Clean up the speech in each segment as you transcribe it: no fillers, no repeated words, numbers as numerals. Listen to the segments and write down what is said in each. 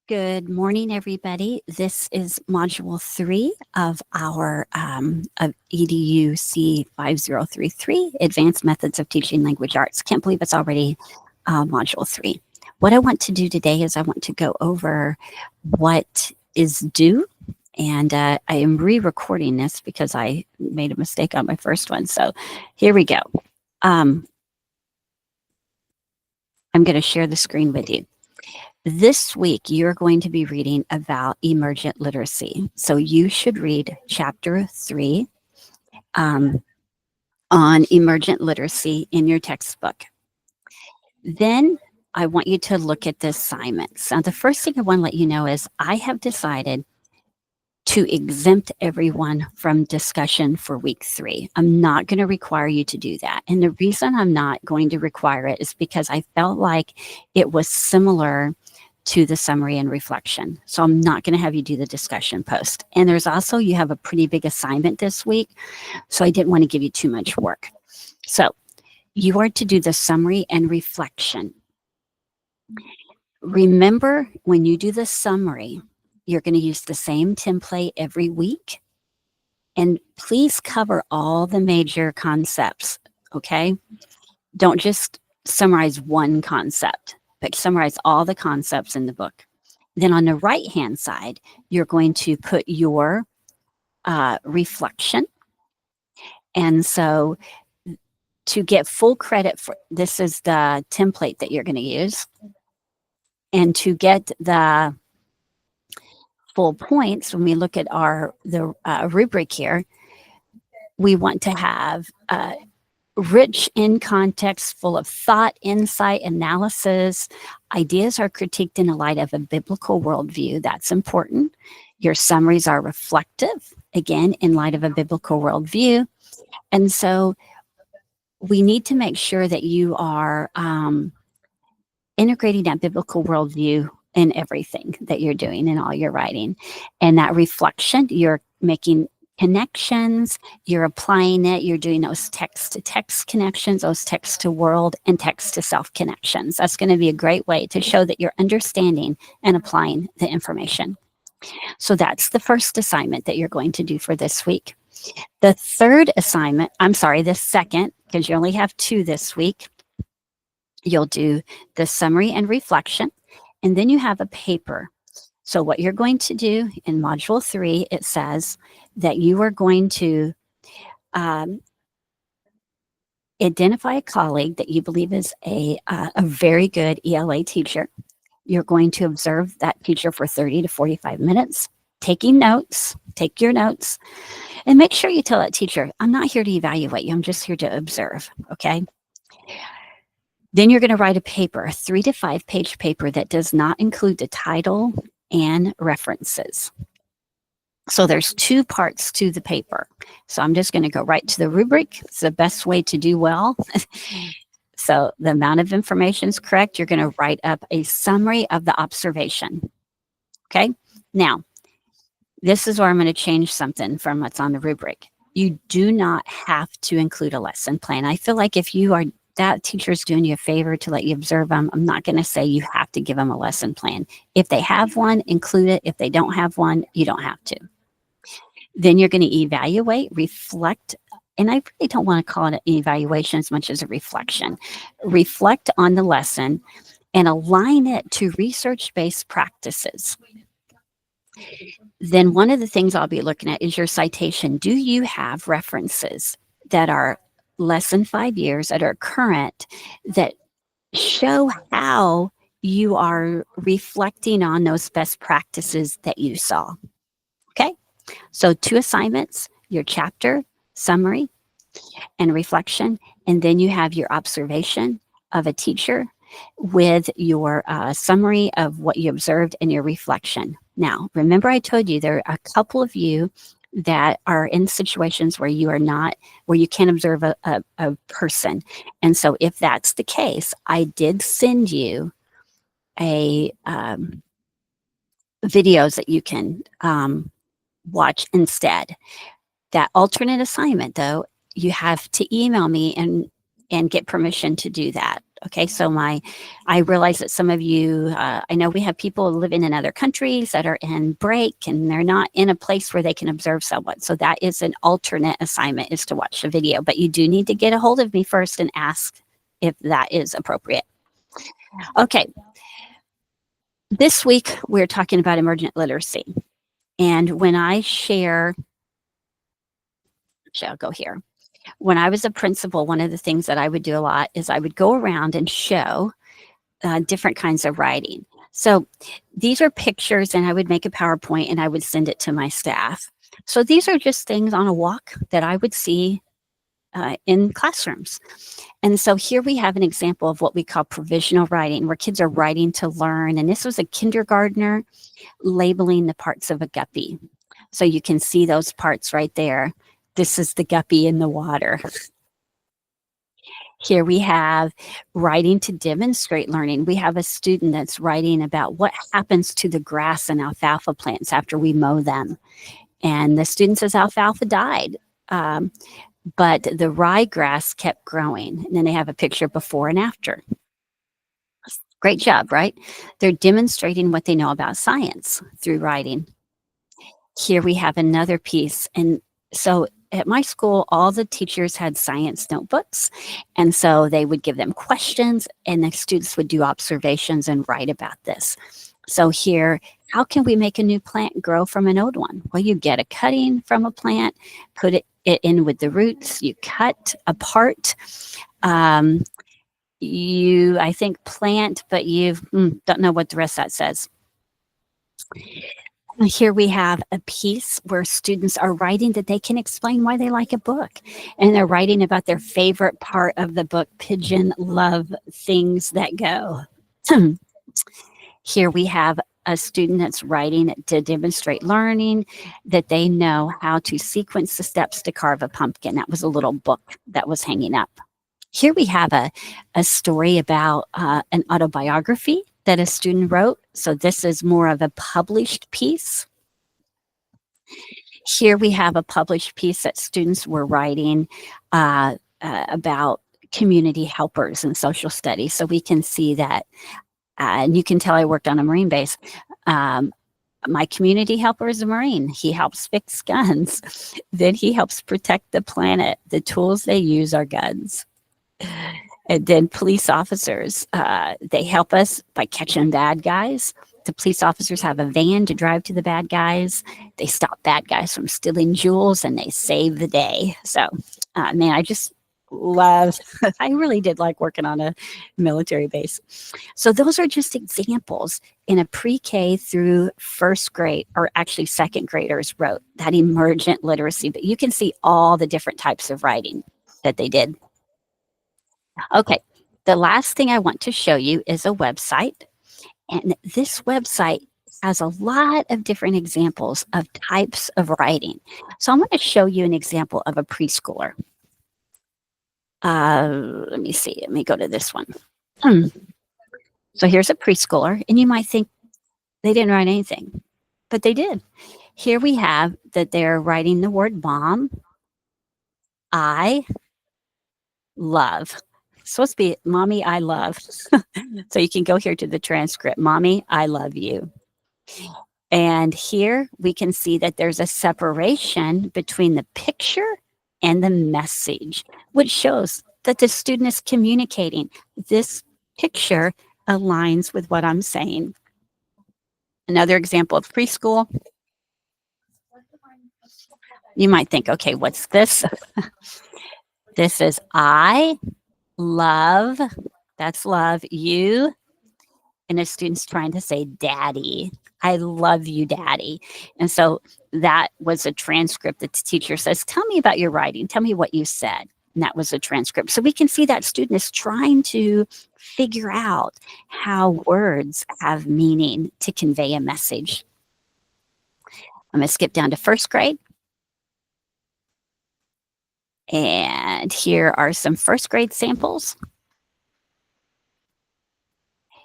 Good morning, everybody. This is Module 3 of our of EDUC 5033, Advanced Methods of Teaching Language Arts. Can't believe it's already Module 3. What I want to do today is I want to go over what is due, and I am re-recording this because I made a mistake on my first one. So here we go. I'm going to share the screen with you. This week, you're going to be reading about emergent literacy. So you should read chapter 3 on emergent literacy in your textbook. Then I want you to look at the assignments. Now, the first thing I want to let you know is I have decided to exempt everyone from discussion for week 3. I'm not going to require you to do that. And the reason I'm not going to require it is because I felt like it was similar to the summary and reflection. So I'm not going to have you do the discussion post. And there's also, you have a pretty big assignment this week. So I didn't want to give you too much work. So you are to do the summary and reflection. Remember, when you do the summary, you're going to use the same template every week. And please cover all the major concepts, okay? Don't just summarize one concept, but summarize all the concepts in the book. Then on the right-hand side, you're going to put your reflection. And so to get full credit for, this is the template that you're going to use. And to get the full points, when we look at the rubric here, we want to have rich in context, full of thought, insight, analysis. Ideas are critiqued in the light of a biblical worldview. That's important. Your summaries are reflective, again, in light of a biblical worldview. And so we need to make sure that you are integrating that biblical worldview in everything that you're doing in all your writing. And that reflection, you're making connections, you're applying it, you're doing those text-to-text connections, those text-to-world and text-to-self connections. That's going to be a great way to show that you're understanding and applying the information. So that's the first assignment that you're going to do for this week. The third assignment, the second, because you only have 2 this week, you'll do the summary and reflection, and then you have a paper. So what you're going to do in Module 3, it says that you are going to identify a colleague that you believe is a very good ELA teacher. You're going to observe that teacher for 30 to 45 minutes, taking notes, take your notes, and make sure you tell that teacher, I'm not here to evaluate you, I'm just here to observe, okay? Then you're going to write a paper, a 3 to 5 page paper that does not include the title and references. So there's 2 parts to the paper. So I'm just going to go right to the rubric. It's the best way to do well. So the amount of information is correct. You're going to write up a summary of the observation. Okay. Now, this is where I'm going to change something from what's on the rubric. You do not have to include a lesson plan. I feel like if you are that teacher's doing you a favor to let you observe them, I'm not going to say you have to give them a lesson plan. If they have one, include it. If they don't have one, you don't have to. Then you're going to evaluate, reflect, and I really don't want to call it an evaluation as much as a reflection. Reflect on the lesson and align it to research-based practices. Then one of the things I'll be looking at is your citation. Do you have references that are less than 5 years, that are current, that show how you are reflecting on those best practices that you saw? Okay, so 2 assignments, your chapter, summary, and reflection, and then you have your observation of a teacher with your summary of what you observed and your reflection. Now, remember I told you there are a couple of you that are in situations where you are not, where you can't observe a person. And so if that's the case, I did send you a videos that you can watch instead. That alternate assignment, though, you have to email me and get permission to do that. Okay, so I realize that some of you, I know we have people living in other countries that are in break and they're not in a place where they can observe someone. So that is an alternate assignment, is to watch the video, but you do need to get a hold of me first and ask if that is appropriate. Okay, this week we're talking about emergent literacy. And when I share, I'll go here. When I was a principal, one of the things that I would do a lot is I would go around and show different kinds of writing. So these are pictures, and I would make a PowerPoint and I would send it to my staff. So these are just things on a walk that I would see in classrooms. And so here we have an example of what we call provisional writing, where kids are writing to learn. And this was a kindergartner labeling the parts of a guppy. So you can see those parts right there. This is the guppy in the water. Here we have writing to demonstrate learning. We have a student that's writing about what happens to the grass and alfalfa plants after we mow them. And the student says alfalfa died, but the ryegrass kept growing. And then they have a picture before and after. Great job, right? They're demonstrating what they know about science through writing. Here we have another piece. And so at my school, all the teachers had science notebooks. And so they would give them questions and the students would do observations and write about this. So here, how can we make a new plant grow from an old one? Well, you get a cutting from a plant, put it in with the roots, you cut apart. You, I think, plant, but you don't know what the rest of that says. Here we have a piece where students are writing that they can explain why they like a book. And they're writing about their favorite part of the book, pigeon love things that go. Here we have a student that's writing to demonstrate learning, that they know how to sequence the steps to carve a pumpkin. That was a little book that was hanging up. Here we have a story about an autobiography that a student wrote. So this is more of a published piece. Here we have a published piece that students were writing about community helpers in social studies. So we can see that, and you can tell I worked on a Marine base. My community helper is a Marine. He helps fix guns. Then he helps protect the planet. The tools they use are guns. And then police officers, they help us by catching bad guys. The police officers have a van to drive to the bad guys. They stop bad guys from stealing jewels and they save the day. So, man, I just love, I really did like working on a military base. So those are just examples in a pre-K through first grade, or actually second graders wrote that emergent literacy. But you can see all the different types of writing that they did. Okay, the last thing I want to show you is a website. And this website has a lot of different examples of types of writing. So I'm going to show you an example of a preschooler. Let me see. Let me go to this one. So here's a preschooler, and you might think they didn't write anything, but they did. Here we have that they're writing the word mom, I love. It's supposed to be mommy, I love. So you can go here to the transcript. Mommy, I love you. And here we can see that there's a separation between the picture and the message, which shows that the student is communicating. This picture aligns with what I'm saying. Another example of preschool. You might think, okay, what's this? This is I love, that's love, you. And the student's trying to say daddy. I love you, daddy. And so that was a transcript that the teacher says, tell me about your writing. Tell me what you said. And that was a transcript. So we can see that student is trying to figure out how words have meaning to convey a message. I'm going to skip down to first grade. And here are some first grade samples.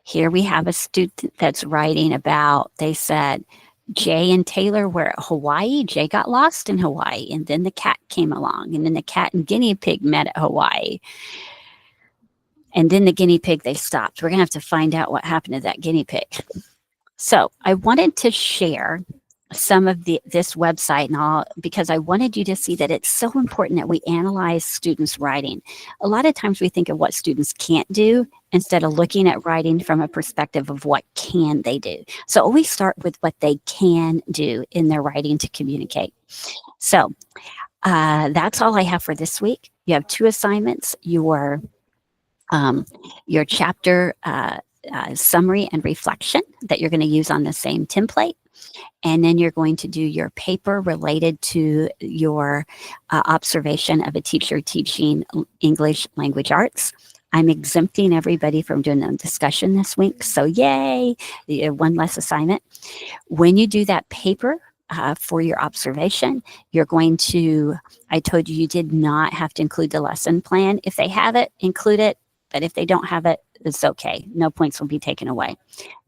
Here we have a student that's writing about, they said, Jay and Taylor were at Hawaii. Jay got lost in Hawaii, and then the cat came along, and then the cat and guinea pig met at Hawaii. And then the guinea pig, they stopped. We're going to have to find out what happened to that guinea pig. So I wanted to share some of this website and all, because I wanted you to see that it's so important that we analyze students' writing. A lot of times we think of what students can't do instead of looking at writing from a perspective of what can they do. So always start with what they can do in their writing to communicate. So that's all I have for this week. You have 2 assignments, your chapter summary and reflection that you're going to use on the same template. And then you're going to do your paper related to your observation of a teacher teaching English language arts. I'm exempting everybody from doing the discussion this week. So yay, one less assignment. When you do that paper for your observation, you're going to, I told you you did not have to include the lesson plan. If they have it, include it. But if they don't have it, it's okay. No points will be taken away.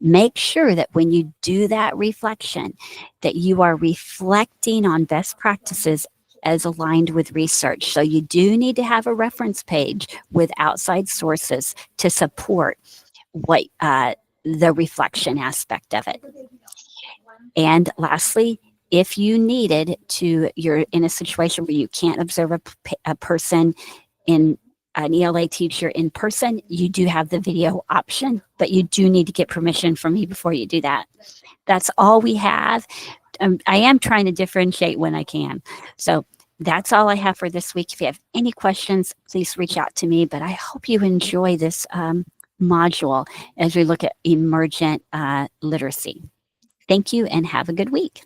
Make sure that when you do that reflection, that you are reflecting on best practices as aligned with research. So you do need to have a reference page with outside sources to support what the reflection aspect of it. And lastly, if you needed to, you're in a situation where you can't observe a person in an ELA teacher in person, you do have the video option, but you do need to get permission from me before you do that. That's all we have. I am trying to differentiate when I can. So that's all I have for this week. If you have any questions, please reach out to me, but I hope you enjoy this module as we look at emergent literacy. Thank you and have a good week.